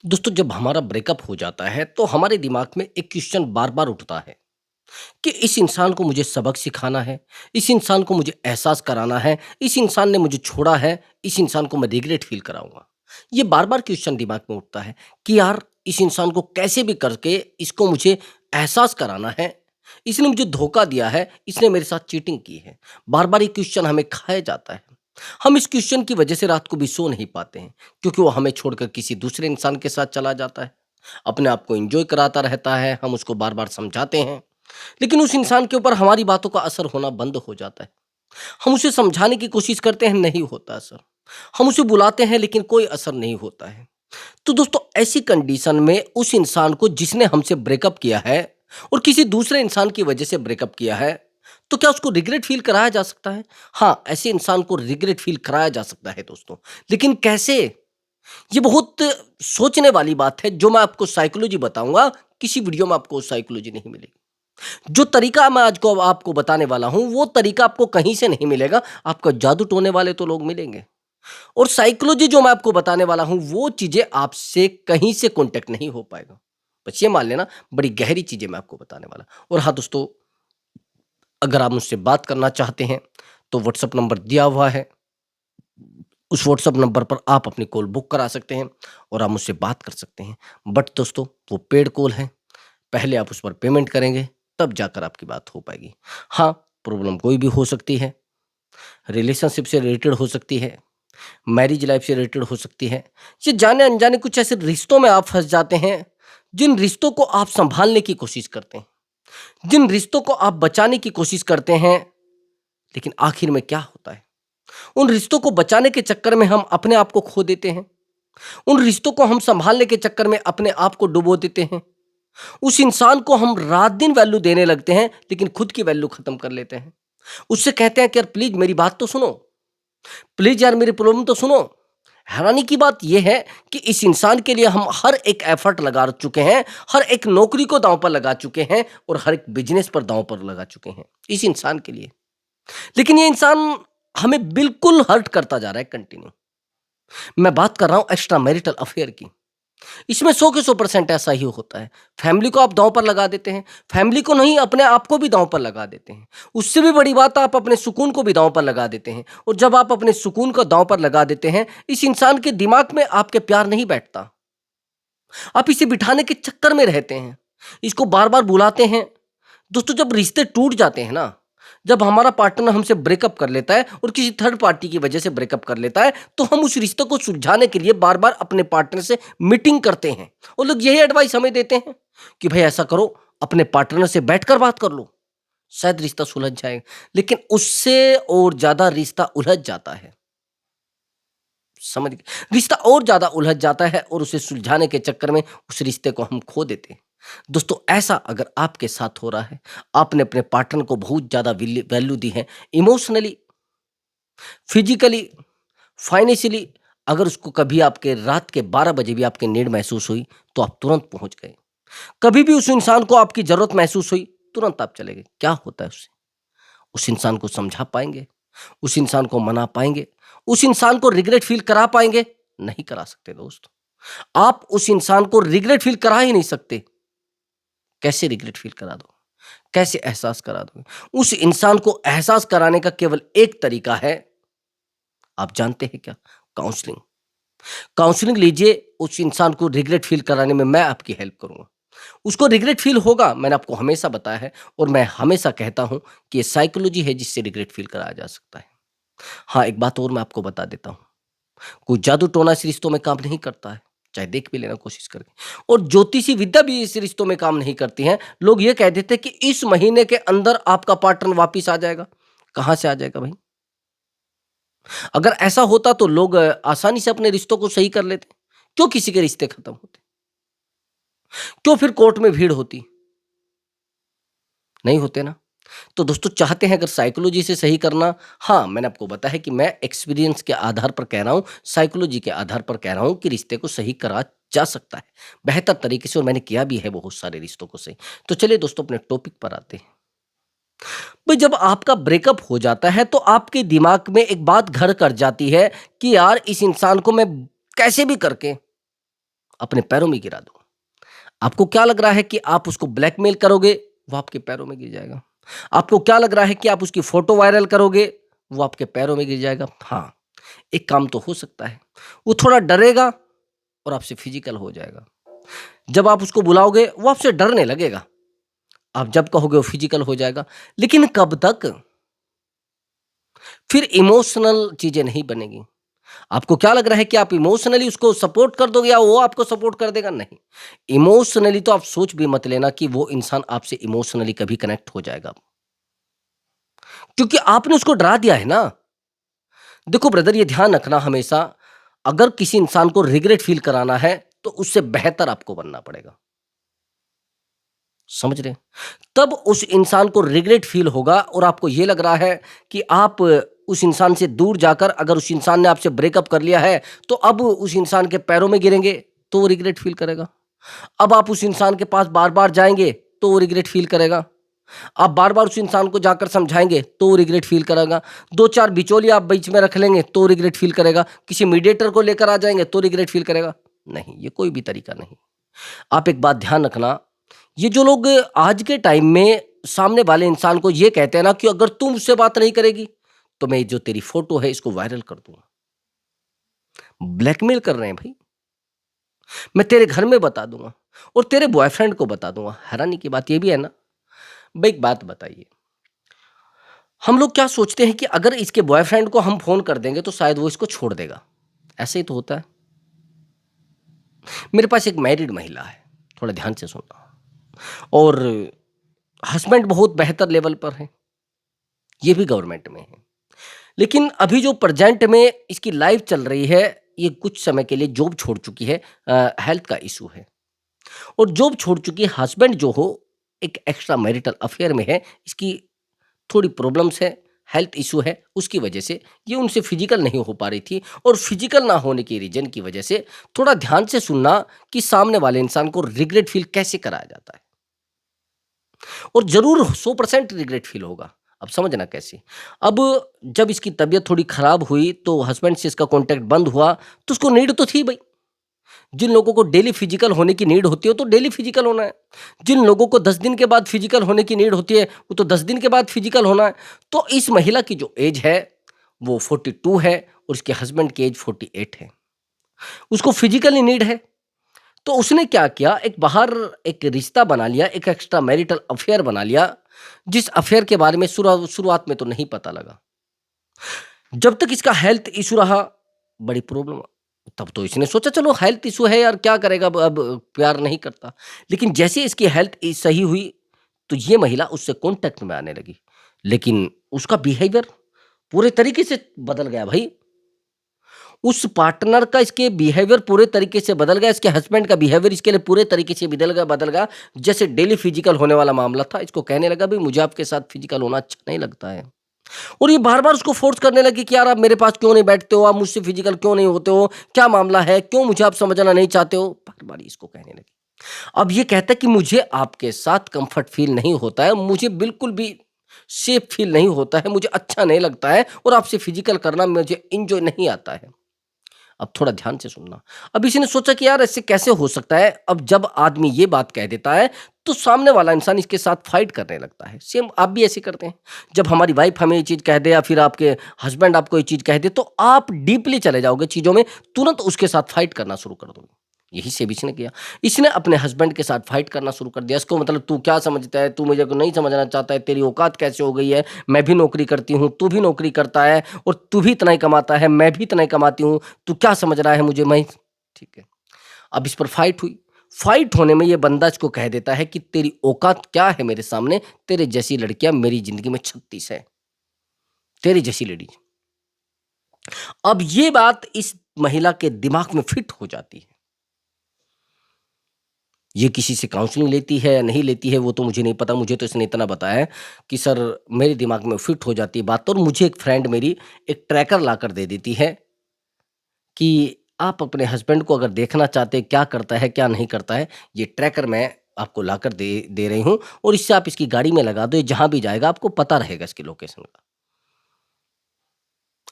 दोस्तों जब हमारा ब्रेकअप हो जाता है तो हमारे दिमाग में एक क्वेश्चन बार बार उठता है कि इस इंसान को मुझे सबक सिखाना है, इस इंसान को मुझे एहसास कराना है, इस इंसान ने मुझे छोड़ा है, इस इंसान को मैं रिग्रेट फील कराऊंगा। ये बार बार क्वेश्चन दिमाग में उठता है कि यार इस इंसान को कैसे भी करके इसको मुझे एहसास कराना है, इसने मुझे धोखा दिया है, इसने मेरे साथ चीटिंग की है। बार बार ये क्वेश्चन हमें खाया जाता है। हम इस क्वेश्चन की वजह से रात को भी सो नहीं पाते हैं, क्योंकि वो हमें छोड़कर किसी दूसरे इंसान के साथ चला जाता है, अपने आप को एंजॉय कराता रहता है, हम उसको बार बार समझाते हैं, लेकिन उस इंसान के ऊपर हमारी बातों का असर होना बंद हो जाता है। हम उसे समझाने की कोशिश करते हैं, नहीं होता असर। हम उसे बुलाते हैं लेकिन कोई असर नहीं होता है। तो दोस्तों ऐसी कंडीशन में उस इंसान को जिसने हमसे ब्रेकअप किया है और किसी दूसरे इंसान की वजह से ब्रेकअप किया है, तो क्या उसको रिग्रेट फील कराया जा सकता है? हाँ, ऐसे इंसान को रिग्रेट फील कराया जा सकता है दोस्तों। लेकिन कैसे? ये बहुत सोचने वाली बात है। जो मैं आपको साइकोलॉजी बताऊंगा, किसी वीडियो में आपको साइकोलॉजी नहीं मिलेगी। जो तरीका मैं आज को आपको बताने वाला हूं, वो तरीका आपको कहीं से नहीं मिलेगा। आपका जादू टोने वाले तो लोग मिलेंगे, और साइकोलॉजी जो मैं आपको बताने वाला हूं, वो चीजें आपसे कहीं से कांटेक्ट नहीं हो पाएगा। बस ये मान लेना, बड़ी गहरी चीजें मैं आपको बताने वाला। और हाँ दोस्तों, अगर आप मुझसे बात करना चाहते हैं तो व्हाट्सअप नंबर दिया हुआ है। उस व्हाट्सअप नंबर पर आप अपनी कॉल बुक करा सकते हैं और आप मुझसे बात कर सकते हैं। बट दोस्तों, वो पेड कॉल है, पहले आप उस पर पेमेंट करेंगे, तब जाकर आपकी बात हो पाएगी। हाँ, प्रॉब्लम कोई भी हो सकती है, रिलेशनशिप से रिलेटेड हो सकती है, मैरिज लाइफ से रिलेटेड हो सकती है। ये जाने अनजाने कुछ ऐसे रिश्तों में आप फंस जाते हैं, जिन रिश्तों को आप संभालने की कोशिश करते हैं, जिन रिश्तों को आप बचाने की कोशिश करते हैं, लेकिन आखिर में क्या होता है? उन रिश्तों को बचाने के चक्कर में हम अपने आप को खो देते हैं। उन रिश्तों को हम संभालने के चक्कर में अपने आप को डुबो देते हैं। उस इंसान को हम रात दिन वैल्यू देने लगते हैं, लेकिन खुद की वैल्यू खत्म कर लेते हैं। उससे कहते हैं कि यार प्लीज मेरी बात तो सुनो, प्लीज यार मेरी प्रॉब्लम तो सुनो। हैरानी की बात यह है कि इस इंसान के लिए हम हर एक एफर्ट लगा चुके हैं, हर एक नौकरी को दांव पर लगा चुके हैं, और हर एक बिजनेस पर दांव पर लगा चुके हैं इस इंसान के लिए। लेकिन ये इंसान हमें बिल्कुल हर्ट करता जा रहा है कंटिन्यू। मैं बात कर रहा हूं एक्स्ट्रा मैरिटल अफेयर की। इसमें 100 के 100% ऐसा ही होता है। फैमिली को आप दांव पर लगा देते हैं, फैमिली को नहीं अपने आप को भी दांव पर लगा देते हैं। उससे भी बड़ी बात, आप अपने सुकून को भी दांव पर लगा देते हैं, और जब आप अपने सुकून को दांव पर लगा देते हैं, इस इंसान के दिमाग में आपके प्यार नहीं बैठता। आप इसे बिठाने के चक्कर में रहते हैं, इसको बार-बार बुलाते हैं। दोस्तों जब रिश्ते टूट जाते हैं ना, जब हमारा पार्टनर हमसे ब्रेकअप कर लेता है और किसी थर्ड पार्टी की वजह से ब्रेकअप कर लेता है, तो हम उस रिश्ते को सुलझाने के लिए बार-बार अपने पार्टनर से मीटिंग करते हैं। और लोग यही एडवाइस हमें देते हैं कि भाई ऐसा करो, अपने पार्टनर से बैठकर बात कर लो, शायद रिश्ता सुलझ जाएगा। लेकिन उससे और ज़्यादा रिश्ता उलझ जाता है। समझ गए? रिश्ता और ज़्यादा उलझ जाता है, और उसे सुलझाने के चक्कर में उस रिश्ते को हम खो देते हैं। दोस्तों ऐसा अगर आपके साथ हो रहा है, आपने अपने पार्टनर को बहुत ज़्यादा वैल्यू दी है, इमोशनली, फिजिकली, फाइनेंशियली, अगर उसको कभी आपके रात के 12 बजे भी आपकी नीड महसूस हुई, तो आप तुरंत पहुंच गए। कभी भी उस इंसान को आपकी ज़रूरत महसूस हुई, तुरंत आप चले गए। क्या होता है उससे? उस इंसान को समझा पाएंगे? उस इंसान को मना पाएंगे? उस इंसान को रिग्रेट फील करा पाएंगे? नहीं करा सकते दोस्त। आप उस इंसान को रिग्रेट फील करा ही नहीं सकते। कैसे रिग्रेट फील करा दो? कैसे एहसास करा दोगे? उस इंसान को एहसास कराने का केवल एक तरीका है, आप जानते हैं क्या? काउंसलिंग। काउंसलिंग लीजिए, उस इंसान को रिग्रेट फील कराने में मैं आपकी हेल्प करूंगा। उसको रिग्रेट फील होगा, मैंने आपको हमेशा बताया है, और मैं हमेशा कहता हूं कि ये साइकोलॉजी है जिससे रिग्रेट फील कराया जा सकता है। हाँ, एक बात और मैं आपको बता देता हूं, कोई जादू टोना इस रिश्तों में काम नहीं करता है, चाहे देख भी लेना कोशिश करके। और ज्योतिषी विद्या भी इस रिश्तों में काम नहीं करती है। लोग ये कह देते हैं कि इस महीने के अंदर आपका पार्टनर वापिस आ जाएगा। कहां से आ जाएगा भाई? अगर ऐसा होता तो लोग आसानी से अपने रिश्तों को सही कर लेते। क्यों किसी के रिश्ते खत्म होते? क्यों फिर कोर्ट में भीड़ होती? नहीं होते ना। तो दोस्तों चाहते हैं अगर साइकोलॉजी से सही करना, हाँ, मैंने आपको बताया है कि मैं एक्सपीरियंस के आधार पर कह रहा हूँ, साइकोलॉजी के आधार पर कह रहा हूँ कि रिश्ते को सही करा जा सकता है, बेहतर तरीके से, और मैंने किया भी है बहुत सारे रिश्तों को सही। तो चलिए दोस्तों अपने टॉपिक पर आते हैं। भाई जब आपका ब्रेकअप हो जाता है तो आपके दिमाग में एक बात घर कर जाती है कि यार इस इंसान को मैं कैसे भी करके अपने पैरों में गिरा दूँ। आपको क्या लग रहा है कि आप उसको ब्लैकमेल करोगे, वो आपके पैरों में गिर जाएगा। आपको क्या लग रहा है कि आप उसकी फ़ोटो वायरल करोगे, वो आपके पैरों में गिर जाएगा। हाँ, एक काम तो हो सकता है, वो थोड़ा डरेगा और आपसे फ़िज़िकल हो जाएगा। जब आप उसको बुलाओगे, वो आपसे डरने लगेगा। आप जब कहोगे वो फ़िज़िकल हो जाएगा। लेकिन कब तक? फिर इमोशनल चीज़ें नहीं बनेगी। आपको क्या लग रहा है कि आप इमोशनली उसको सपोर्ट कर दोगे या वो आपको सपोर्ट कर देगा? नहीं। इमोशनली तो आप सोच भी मत लेना कि वो इंसान आपसे इमोशनली कभी कनेक्ट हो जाएगा। क्योंकि आपने उसको डरा दिया है ना। देखो ब्रदर, ये ध्यान रखना हमेशा, अगर किसी इंसान को रिग्रेट फ़ील कराना है, तो उससे बेहतर आपको बनना पड़ेगा। समझ रहे हैं? तब उस इंसान को रिग्रेट फ़ील होगा और आपको ये लग रहा है कि आप उस इंसान से दूर जाकर, अगर उस इंसान ने आपसे ब्रेकअप कर लिया है, तो अब उस इंसान के पैरों में गिरेंगे, तो वो रिग्रेट फ़ील करेगा। अब आप उस इंसान के पास बार-बार जाएँगे, तो वो रिग्रेट फ़ील करेगा। आप बार-बार उस इंसान को जाकर समझाएँगे, तो वो रिग्रेट फ़ील करेगा। 2-4 बिचौलिए आप बीच में रख लेंगे, तो रिग्रेट फ़ील करेगा। किसी मीडिएटर को लेकर आ जाएँगे, तो रिग्रेट फ़ील करेगा। नहीं, ये कोई भी तरीका नहीं। आप एक बात ध्यान रखना, ये जो लोग आज के टाइम में सामने वाले इंसान को ये कहते हैं ना कि अगर तू मुझसे बात नहीं करेगी, तो मैं जो तेरी फ़ोटो है इसको वायरल कर दूँगा। ब्लैकमेल कर रहे हैं भई। मैं तेरे घर में बता दूँगा और तेरे बॉयफ्रेंड को बता दूँगा। हैरानी की बात ये भी है ना। भई एक बात बताइए, हम लोग क्या सोचते हैं कि अगर इसके बॉयफ्रेंड को हम फ़ोन कर देंगे तो शायद वो इसको छोड़ देगा। ऐसे ही तो होता है। मेरे पास एक मैरिड महिला है, थोड़ा ध्यान से सुनना, और हस्बैंड बहुत बेहतर लेवल पर हैं, ये भी गवर्नमेंट में हैं। लेकिन अभी जो प्रेज़ेंट में इसकी लाइफ़ चल रही है, ये कुछ समय के लिए जॉब छोड़ चुकी है, हेल्थ का इश्यू है। और जॉब छोड़ चुकी है, हस्बैंड जो हो एक एक्स्ट्रा मैरिटल अफ़ेयर में है, इसकी थोड़ी प्रॉब्लम्स है, हेल्थ इश्यू है, उसकी वजह से ये उनसे फिजिकल नहीं हो पा रही थी, और फिजिकल ना होने के रीज़न की वजह से थोड़ा ध्यान से सुनना कि सामने वाले इंसान को रिग्रेट फ़ील कैसे कराया जाता है, और ज़रूर 100% रिग्रेट फ़ील होगा। अब समझना कैसे? अब जब इसकी तबीयत थोड़ी ख़राब हुई तो हस्बैंड से इसका कॉन्टैक्ट बंद हुआ, तो उसको नीड तो थी भई। जिन लोगों को डेली फिजिकल होने की नीड होती है, तो डेली फिजिकल होना है। जिन लोगों को 10 दिन के बाद फिजिकल होने की नीड होती है, वो तो 10 दिन के बाद फिजिकल होना है। तो इस महिला की जो एज है, वो 42 है और उसके हस्बैंड की एज 48 है। उसको फिजिकली नीड है, तो उसने क्या किया, एक बाहर एक रिश्ता बना लिया, एक एक्स्ट्रा मैरिटल अफेयर बना लिया, जिस अफेयर के बारे में शुरुआत में तो नहीं पता लगा। जब तक इसका हेल्थ इश्यू रहा, बड़ी प्रॉब्लम, तब तो इसने सोचा चलो हेल्थ इश्यू है यार, क्या करेगा, अब प्यार नहीं करता। लेकिन जैसे इसकी हेल्थ सही हुई, तो ये महिला उससे कॉन्टैक्ट में आने लगी। लेकिन उसका बिहेवियर पूरे तरीके से बदल गया भाई। उस पार्टनर का इसके बिहेवियर पूरे तरीके से बदल गया, इसके हस्बैंड का बिहेवियर इसके लिए पूरे तरीके से बदल गया। जैसे डेली फिजिकल होने वाला मामला था, इसको कहने लगा, भाई मुझे आपके साथ फिजिकल होना अच्छा नहीं लगता है। और ये बार-बार उसको फ़ोर्स करने लगी कि यार आप मेरे पास क्यों नहीं बैठते हो? आप मुझसे फिज़िकल क्यों नहीं होते हो? क्या मामला है? क्यों मुझे आप समझना नहीं चाहते हो? बार-बार इसको कहने लगी। अब ये कहता है कि मुझे आपके साथ कम्फ़र्ट फ़ील नहीं होता है, मुझे बिल्कुल भी सेफ़ फ़ील नहीं होता है, मुझे अच्छा नहीं लगता है और आपसे फिज़िकल करना मुझे एन्जॉय नहीं आता है। अब थोड़ा ध्यान से सुनना। अब इसने सोचा कि यार ऐसे कैसे हो सकता है? अब जब आदमी ये बात कह देता है, तो सामने वाला इंसान इसके साथ फाइट करने लगता है। सेम आप भी ऐसे करते हैं। जब हमारी वाइफ़ हमें ये चीज़ कह दे या फिर आपके हस्बैंड आपको ये चीज़ कह दे, तो आप डीपली चले जाओगे चीज़ों में, तुरंत उसके साथ फाइट करना शुरू कर दोगे। यही सेम इसने किया। इसने अपने हस्बैंड के साथ फाइट करना शुरू कर दिया। इसको मतलब तू क्या समझता है? तू मुझे को नहीं समझना चाहता है, तेरी औकात कैसे हो गई है? मैं भी नौकरी करती हूँ, तू भी नौकरी करता है और तू भी इतना ही कमाता है, मैं भी इतना ही कमाती हूँ। तू क्या समझ रहा है मुझे? मैं ठीक है। अब इस पर फाइट हुई। फाइट होने में ये बंदा इसको कह देता है कि तेरी औकात क्या है मेरे सामने? तेरे जैसी लड़कियाँ मेरी ज़िंदगी में 36 है। तेरी जैसी लेडी। अब ये बात इस महिला के दिमाग में फिट हो जाती है। ये किसी से काउंसलिंग लेती है या नहीं लेती है वो तो मुझे नहीं पता। मुझे तो इसने इतना बताया है कि सर मेरे दिमाग में फिट हो जाती है बात, और मुझे एक फ्रेंड मेरी एक ट्रैकर लाकर दे देती है कि आप अपने हस्बैंड को अगर देखना चाहते हैं क्या करता है, क्या नहीं करता है, ये ट्रैकर मैं आपको लाकर दे दे रही हूँ और इससे आप इसकी गाड़ी में लगा दो, ये जहाँ भी जाएगा आपको पता रहेगा इसकी लोकेशन का।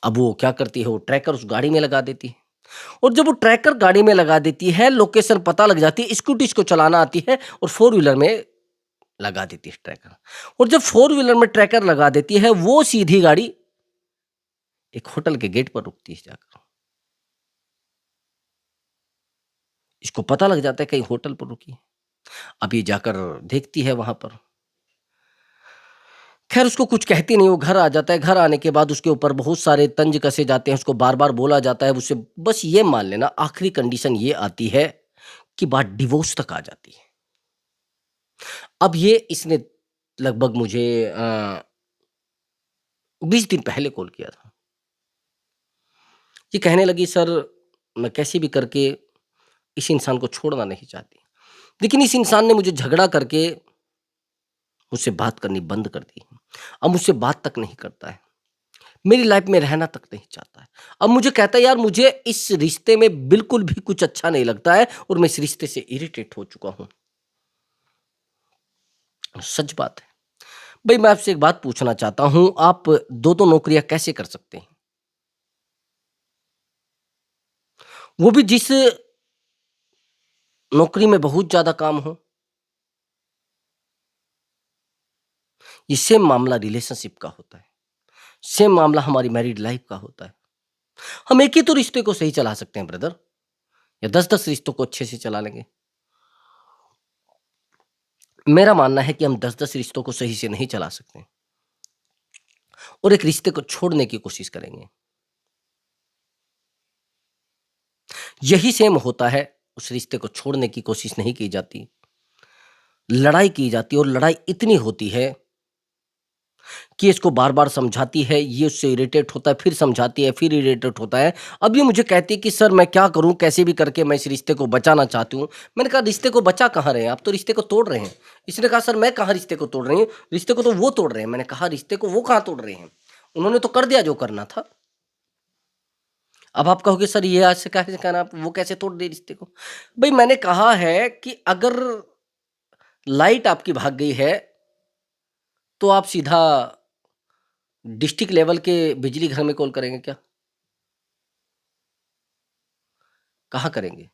अब वो क्या करती है, वो ट्रैकर उस गाड़ी में लगा देती है। और जब वो ट्रैकर गाड़ी में लगा देती है, लोकेशन पता लग जाती है, स्कूटी इसको चलाना आती है और फोर व्हीलर में लगा देती है ट्रैकर। और जब फोर व्हीलर में ट्रैकर लगा देती है, वो सीधी गाड़ी एक होटल के गेट पर रुकती है जाकर। इसको पता लग जाता है कहीं होटल पर रुकी है। अब ये जाकर देखती है वहां पर। खैर उसको कुछ कहती नहीं, वो घर आ जाता है। घर आने के बाद उसके ऊपर बहुत सारे तंज कसे जाते हैं, उसको बार बार बोला जाता है। उससे बस ये मान लेना, आखिरी कंडीशन ये आती है कि बात डिवोर्स तक आ जाती है। अब ये इसने लगभग मुझे 20 दिन पहले कॉल किया था। ये कहने लगी, सर मैं कैसे भी करके इस इंसान को छोड़ना नहीं चाहती, लेकिन इस इंसान ने मुझे झगड़ा करके मुझसे बात करनी बंद कर दी। अब मुझसे बात तक नहीं करता है, मेरी लाइफ में रहना तक नहीं चाहता है। अब मुझे कहता है, यार मुझे इस रिश्ते में बिल्कुल भी कुछ अच्छा नहीं लगता है और मैं इस रिश्ते से इरिटेट हो चुका हूं। सच बात है भाई। मैं आपसे एक बात पूछना चाहता हूं, आप दो दो नौकरियां कैसे कर सकते हैं? वो भी जिस नौकरी में बहुत ज्यादा काम हो। ये सेम मामला रिलेशनशिप का होता है, सेम मामला हमारी मैरिड लाइफ का होता है। हम एक ही तो रिश्ते को सही चला सकते हैं ब्रदर, या 10-10 रिश्तों को अच्छे से चला लेंगे? मेरा मानना है कि हम 10-10 रिश्तों को सही से नहीं चला सकते और एक रिश्ते को छोड़ने की कोशिश करेंगे। यही सेम होता है, उस रिश्ते को छोड़ने की कोशिश नहीं की जाती, लड़ाई की जाती है। और लड़ाई इतनी होती है कि इसको बार-बार समझाती है, ये उससे इरिटेट होता है, फिर समझाती है, फिर इरिटेट होता है। अब ये मुझे कहती है कि सर मैं क्या करूँ? कैसे भी करके मैं इस रिश्ते को बचाना चाहती हूँ। मैंने कहा, रिश्ते को बचा कहाँ रहे हैं? आप तो रिश्ते को तोड़ रहे हैं। इसने कहा, सर मैं कहाँ रिश्ते को तोड़ रही हूँ? रिश्ते को तो वो तोड़ रहे हैं। मैंने कहा, रिश्ते को वो कहाँ तोड़ रहे हैं? उन्होंने तो कर दिया जो करना था। अब आप कहोगे, सर ये आज से कैसे कहना, आप वो कैसे तोड़ दिए रिश्ते को? भई मैंने कहा है कि अगर लाइट आपकी भाग गई है, तो आप सीधा डिस्ट्रिक्ट लेवल के बिजली घर में कॉल करेंगे क्या? कहाँ करेंगे?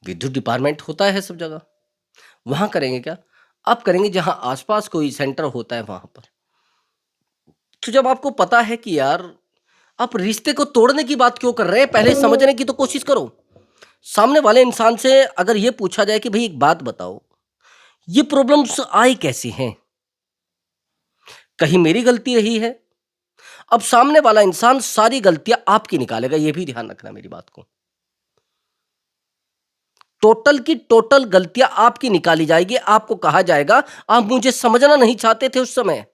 विद्युत डिपार्टमेंट होता है सब जगह, वहाँ करेंगे क्या? आप करेंगे जहाँ आस-पास कोई सेंटर होता है वहाँ पर। तो जब आपको पता है कि यार आप रिश्ते को तोड़ने की बात क्यों कर रहे हैं, पहले समझने की तो कोशिश करो। सामने वाले इंसान से अगर ये पूछा जाए कि भई एक बात बताओ, ये प्रॉब्लम्स आई कैसे हैं? कहीं मेरी गलती रही है? अब सामने वाला इंसान सारी गलतियाँ आपकी निकालेगा, ये भी ध्यान रखना मेरी बात को। टोटल की टोटल गलतियाँ आपकी निकाली जाएगी, आपको कहा जाएगा, आप मुझे समझना नहीं चाहते थे उस समय।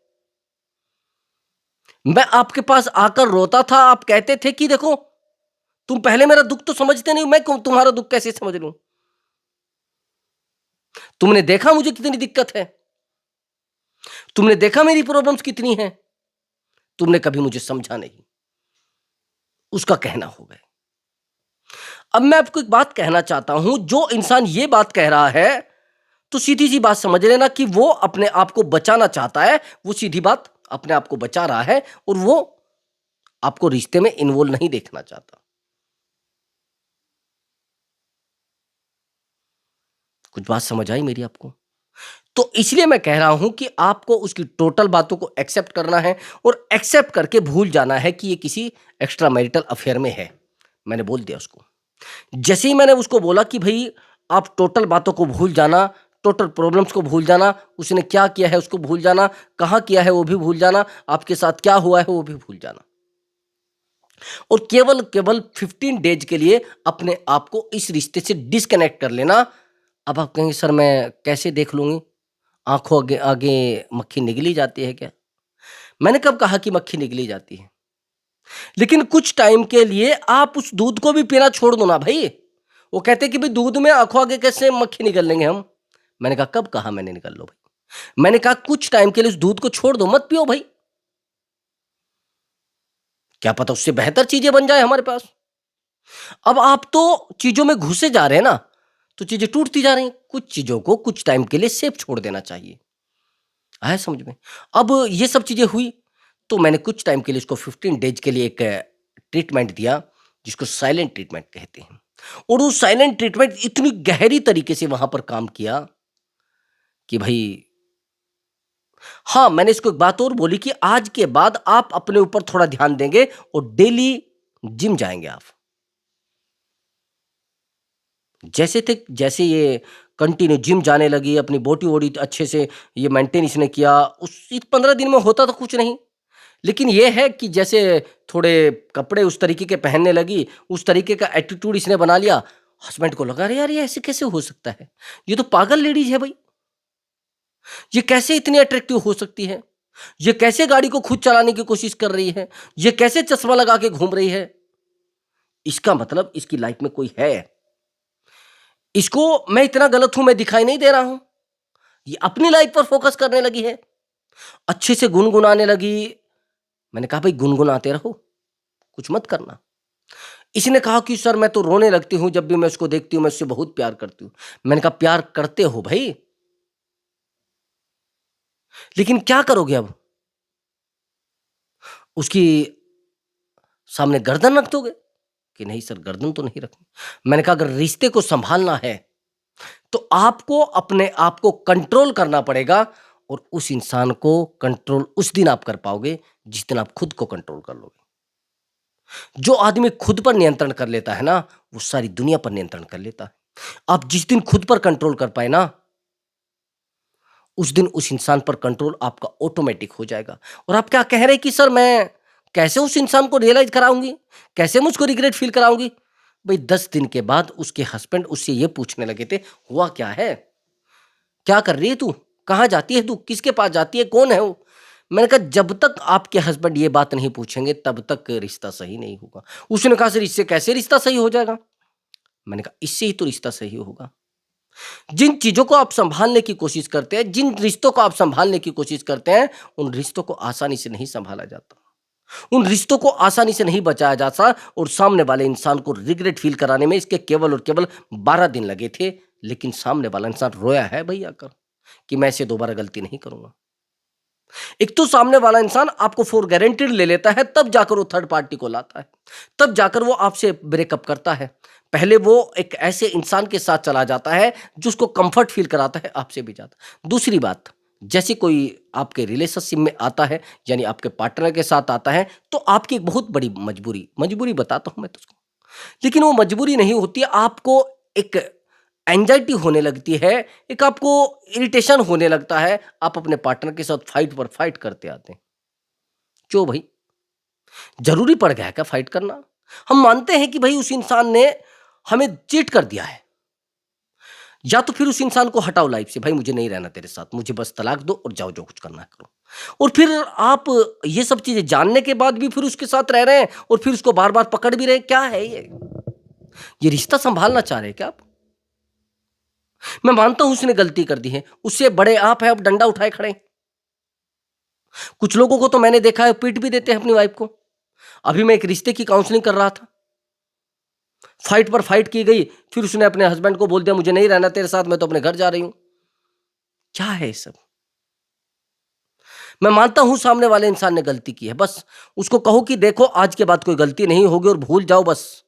मैं आपके पास आकर रोता था, आप कहते थे कि देखो, तुम पहले मेरा दुःख तो समझते नहीं, मैं तुम्हारा दुःख कैसे समझ लूँ? तुमने देखा मुझे कितनी दिक्कत है, तुमने देखा मेरी प्रॉब्लम्स कितनी हैं, तुमने कभी मुझे समझा नहीं, उसका कहना हो गए। अब मैं आपको एक बात कहना चाहता हूं, जो इंसान ये बात कह रहा है, तो सीधी सी बात समझ लेना कि वो अपने आप को बचाना चाहता है। वो सीधी बात, अपने आप को बचा रहा है और वो आपको रिश्ते में इन्वॉल्व नहीं देखना चाहता। कुछ बात समझ आई मेरी आपको? तो इसलिए मैं कह रहा हूं कि आपको उसकी टोटल बातों को एक्सेप्ट करना है और एक्सेप्ट करके भूल जाना है कि ये किसी एक्स्ट्रा मैरिटल अफेयर में है। मैंने बोल दिया उसको। जैसे ही मैंने उसको बोला कि भई आप टोटल बातों को भूल जाना, टोटल प्रॉब्लम्स को भूल जाना, उसने क्या किया है उसको भूल जाना, कहाँ किया है वो भी भूल जाना, आपके साथ क्या हुआ है वो भी भूल जाना। और केवल 15 डेज के लिए अपने आप को इस रिश्ते से डिस्कनेक्ट कर लेना। अब आप कहेंगे, सर मैं कैसे देख लूँगी? आँखों आगे आगे मक्खी निगली जाती है क्या? मैंने कब कहा कि मक्खी निगली जाती है? लेकिन कुछ टाइम के लिए आप उस दूध को भी पीना छोड़ दो ना भई। वो कहते हैं कि भई दूध में आँखों आगे कैसे मक्खी निगल लेंगे हम? मैंने कहा, कब कहा मैंने निगल लो भाई? मैंने कहा कुछ टाइम के लिए उस दूध को छोड़ दो, मत पियो भाई। क्या पता उससे बेहतर चीज़ें बन जाए हमारे पास। अब आप तो चीज़ों में घुसे जा रहे हैं ना, तो चीज़ें टूटती जा रही हैं। कुछ चीज़ों को कुछ टाइम के लिए सेफ छोड़ देना चाहिए। आया समझ में? अब ये सब चीज़ें हुई, तो मैंने कुछ टाइम के लिए उसको 15 डेज़ के लिए एक ट्रीटमेंट दिया जिसको साइलेंट ट्रीटमेंट कहते हैं। और वो साइलेंट ट्रीटमेंट इतनी गहरी तरीके से वहां पर काम किया कि भाई, हाँ, मैंने इसको एक बात और बोली कि आज के बाद आप अपने ऊपर थोड़ा ध्यान देंगे और डेली जिम जाएंगे आप। जैसे थे जैसे ये कंटिन्यू जिम जाने लगी, अपनी बॉडी वॉडी अच्छे से ये मेंटेन इसने किया, उस 15 दिन में होता तो कुछ नहीं। लेकिन ये है कि जैसे थोड़े कपड़े उस तरीके के पहनने लगी, उस तरीके का एटीट्यूड इसने बना लिया, हस्बैंड को लगा, अरे यार ये ऐसे कैसे हो सकता है? ये तो पागल लेडीज है भाई। ये कैसे इतनी अट्रैक्टिव हो सकती है? ये कैसे गाड़ी को खुद चलाने की कोशिश कर रही है? ये कैसे चश्मा लगा के घूम रही है? इसका मतलब इसकी लाइफ में कोई है। इसको मैं इतना गलत हूं, मैं दिखाई नहीं दे रहा हूं। ये अपनी लाइफ पर फोकस करने लगी है, अच्छे से गुनगुनाने लगी। मैंने कहा भाई गुनगुनाते रहो, कुछ मत करना। इसने कहा कि सर मैं तो रोने लगती हूं जब भी मैं उसको देखती हूं, मैं उससे बहुत प्यार करती हूं। मैंने कहा प्यार करते हो भाई, लेकिन क्या करोगे अब? उसकी सामने गर्दन रख दोगे? कि नहीं सर, गर्दन तो नहीं रखनी। मैंने कहा अगर रिश्ते को संभालना है तो आपको अपने आप को कंट्रोल करना पड़ेगा, और उस इंसान को कंट्रोल उस दिन आप कर पाओगे जिस दिन आप खुद को कंट्रोल कर लोगे। जो आदमी खुद पर नियंत्रण कर लेता है ना, वो सारी दुनिया पर नियंत्रण कर लेता है। आप जिस दिन खुद पर कंट्रोल कर पाए ना, उस दिन उस इंसान पर कंट्रोल आपका ऑटोमेटिक हो जाएगा। और आप क्या कह रहे हैं कि सर मैं कैसे उस इंसान को रियलाइज कराऊंगी, कैसे मुझको रिग्रेट फील कराऊंगी? भाई 10 दिन के बाद उसके हस्बैंड उससे ये पूछने लगे थे, हुआ क्या है, क्या कर रही है तू, कहाँ जाती है तू, किसके पास जाती है, कौन है वो? मैंने कहा जब तक आपके हस्बैंड ये बात नहीं पूछेंगे तब तक रिश्ता सही नहीं होगा। उसने कहा सर इससे कैसे रिश्ता सही हो जाएगा? मैंने कहा इससे ही तो रिश्ता सही होगा। जिन चीजों को आप संभालने की कोशिश करते हैं, जिन रिश्तों को आप संभालने की कोशिश करते हैं, उन रिश्तों को आसानी से नहीं संभाला जाता, उन रिश्तों को आसानी से नहीं बचाया जाता। और सामने वाले इंसान को रिग्रेट फील कराने में इसके केवल और केवल 12 दिन लगे थे, लेकिन सामने वाला इंसान रोया है भैया आकर कि मैं इसे दोबारा गलती नहीं करूंगा। एक तो सामने वाला इंसान आपको फॉर गारंटेड ले लेता है, तब जाकर वो थर्ड पार्टी को लाता है, तब जाकर वो आपसे ब्रेकअप करता है। पहले वो एक ऐसे इंसान के साथ चला जाता है जो उसको कंफर्ट फील कराता है, आपसे भी ज्यादा। दूसरी बात, जैसे कोई आपके रिलेशनशिप में आता है, यानी आपके पार्टनर के साथ आता है, तो आपकी एक बहुत बड़ी मजबूरी मजबूरी बताता हूं मैं तुझको, लेकिन वो मजबूरी नहीं होती है। आपको एक एंजाइटी होने लगती है, एक आपको इरिटेशन होने लगता है, आप अपने पार्टनर के साथ फाइट पर फाइट करते आते हैं। क्यों भाई, जरूरी पड़ गया है क्या फाइट करना? हम मानते हैं कि भाई उस इंसान ने हमें चीट कर दिया है, या तो फिर उस इंसान को हटाओ लाइफ से, भाई मुझे नहीं रहना तेरे साथ, मुझे बस तलाक दो और जाओ जो कुछ करना है करो। और फिर आप ये सब चीजें जानने के बाद भी फिर उसके साथ रह रहे हैं और फिर उसको बार बार पकड़ भी रहे हैं। क्या है ये रिश्ता संभालना चाह रहे हैं क्या आप? मैं मानता हूं उसने गलती कर दी है, उससे बड़े आप हैं, अब डंडा उठाए खड़े हैं। कुछ लोगों को तो मैंने देखा है पीट भी देते हैं अपनी वाइफ को। अभी मैं एक रिश्ते की काउंसलिंग कर रहा था, फाइट पर फाइट की गई, फिर उसने अपने हस्बैंड को बोल दिया मुझे नहीं रहना तेरे साथ, मैं तो अपने घर जा रही हूं। क्या है ये सब? मैं मानता हूं सामने वाले इंसान ने गलती की है, बस उसको कहो कि देखो आज के बाद कोई गलती नहीं होगी और भूल जाओ बस,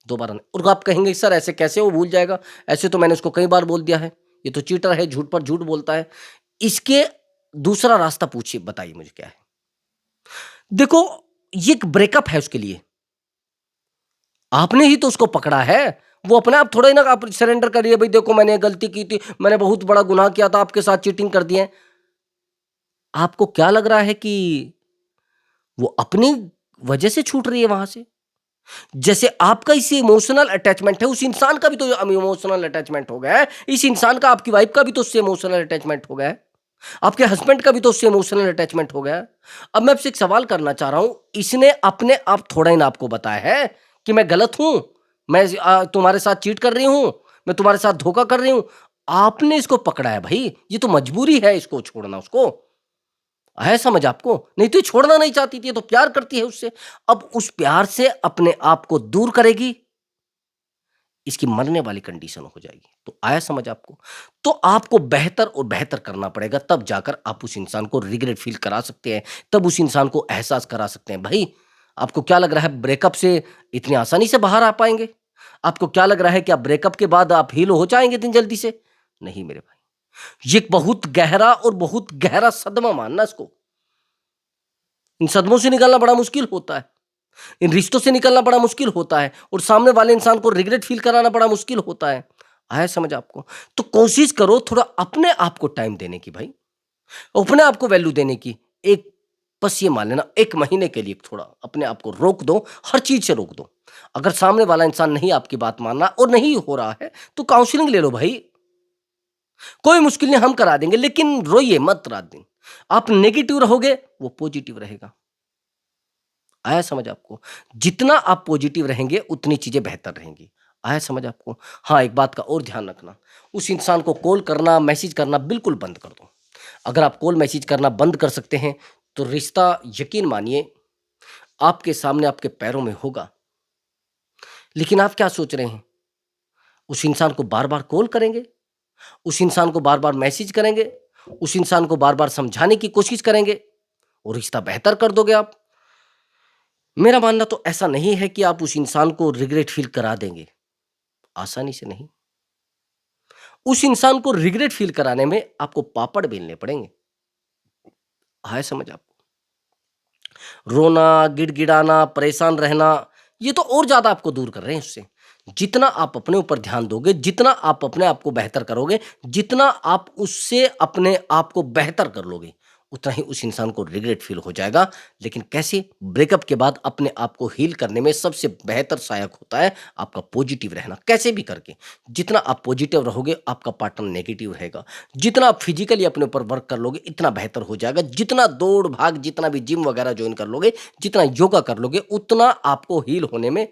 दोबारा नहीं। और आप कहेंगे सर ऐसे कैसे वो भूल जाएगा, ऐसे तो मैंने उसको कई बार बोल दिया है, ये तो चीटर है, झूठ पर झूठ बोलता है। इसके दूसरा रास्ता पूछिए, बताइए मुझे क्या है? देखो, ये एक ब्रेकअप है उसके लिए, आपने ही तो उसको पकड़ा है। वो अपने आप थोड़ा ही ना आप सरेंडर करिए, भाई देखो मैंने गलती की थी, मैंने बहुत बड़ा गुनाह किया था, आपके साथ चीटिंग कर दिए। आपको क्या लग रहा है कि वो अपनी वजह से छूट रही है वहां से? जैसे आपका इससे इमोशनल अटैचमेंट है, उस इंसान का भी तो इमोशनल अटैचमेंट हो गया है। इस इंसान का, आपकी वाइफ का भी तो उससे इमोशनल अटैचमेंट हो गया है, आपके हस्बैंड का भी तो उससे इमोशनल अटैचमेंट हो गया है। अब मैं आपसे एक सवाल करना चाह रहा हूं, इसने अपने आप थोड़ा ही ना आपको बताया है कि मैं गलत हूं, मैं तुम्हारे साथ चीट कर रही हूं, मैं तुम्हारे साथ धोखा कर रही हूं। आपने इसको पकड़ा है भाई, ये तो मजबूरी है इसको छोड़ना। उसको है समझ आपको? नहीं तो ये छोड़ना नहीं चाहती थी, ये तो प्यार करती है उससे। अब उस प्यार से अपने आप को दूर करेगी, इसकी मरने वाली कंडीशन हो जाएगी। तो आया समझ आपको? तो आपको बेहतर और बेहतर करना पड़ेगा, तब जाकर आप उस इंसान को रिग्रेट फील करा सकते हैं, तब उस इंसान को एहसास करा सकते हैं भाई आपको क्या लग रहा है ब्रेकअप से इतनी आसानी से बाहर आ पाएँगे? आपको क्या लग रहा है कि आप ब्रेकअप के बाद आप हील हो जाएँगे इतनी जल्दी से? नहीं मेरे भाई। ये एक बहुत गहरा और बहुत गहरा सदमा मानना इसको। इन सदमों से निकलना बड़ा मुश्किल होता है। इन रिश्तों से निकलना बड़ा मुश्किल होता है और सामने वाले इंसान को रिग्रेट फ़ील कराना बड़ा मुश्किल होता है। आया समझ आपको? तो कोशिश करो थोड़ा अपने आप को टाइम देने की भाई, अपने आप को वैल्यू देने की। एक बस ये मान लेना 1 महीने के लिए थोड़ा अपने आप को रोक दो, हर चीज़ से रोक दो। अगर सामने वाला इंसान नहीं आपकी बात मान रहा और नहीं हो रहा है, तो काउंसलिंग ले लो भाई। कोई मुश्किल नहीं, हम करा देंगे, लेकिन रोइए मत रात दिन। आप नेगेटिव रहोगे, वो पॉजिटिव रहेगा। आया समझ आपको? जितना आप पॉजिटिव रहेंगे, उतनी चीज़ें बेहतर रहेंगी। आया समझ आपको? हाँ, एक बात का और ध्यान रखना, उस इंसान को कॉल करना, मैसेज करना बिल्कुल बंद कर दो। अगर आप कॉल मैसेज करना बंद कर सकते हैं, तो रिश्ता यकीन मानिए आपके सामने आपके पैरों में होगा। लेकिन आप क्या सोच रहे हैं? उस इंसान को बार-बार कॉल करेंगे, उस इंसान को बार-बार मैसेज करेंगे, उस इंसान को बार-बार समझाने की कोशिश करेंगे और रिश्ता बेहतर कर दोगे आप। मेरा मानना तो ऐसा नहीं है कि आप उस इंसान को रिग्रेट फ़ील करा देंगे, आसानी से नहीं। उस इंसान को रिग्रेट फ़ील कराने में आपको पापड़ बेलने पड़ेंगे। आया समझ आपको? रोना, गिड़गिड़ाना, परेशान रहना, ये तो और ज़्यादा आपको दूर कर रहे हैं उससे। जितना आप अपने ऊपर ध्यान दोगे, जितना आप अपने आप को बेहतर करोगे, जितना आप उससे अपने आप को बेहतर कर लोगे, उतना ही उस इंसान को रिग्रेट फ़ील हो जाएगा। लेकिन कैसे? ब्रेकअप के बाद अपने आप को हील करने में सबसे बेहतर सहायक होता है आपका पॉजिटिव रहना, कैसे भी करके। जितना आप पॉजिटिव रहोगे, आपका पार्टनर नेगेटिव रहेगा। जितना आप फिजिकली अपने ऊपर वर्क कर लोगे, इतना बेहतर हो जाएगा। जितना दौड़ भाग, जितना भी जिम वगैरह ज्वाइन कर लोगे, जितना योगा कर लोगे, उतना आपको हील होने में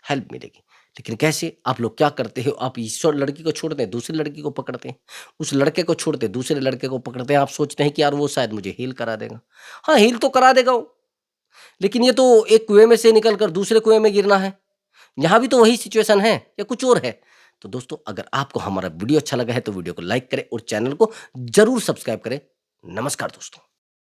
हेल्प मिलेगी। लेकिन कैसे? आप लोग क्या करते हो? आप इस लड़की को छोड़ते हैं, दूसरी लड़की को पकड़ते हैं। उस लड़के को छोड़ते हैं, दूसरे लड़के को पकड़ते हैं। आप सोचते हैं कि यार वो शायद मुझे हील करा देगा। हाँ, हील तो करा देगा वो, लेकिन ये तो एक कुएँ में से निकल कर दूसरे कुएँ में गिरना है। यहाँ भी तो वही सिचुएशन है या कुछ और है? तो दोस्तों, अगर आपको हमारा वीडियो अच्छा लगा है तो वीडियो को लाइक करें और चैनल को ज़रूर सब्सक्राइब करें। नमस्कार दोस्तों।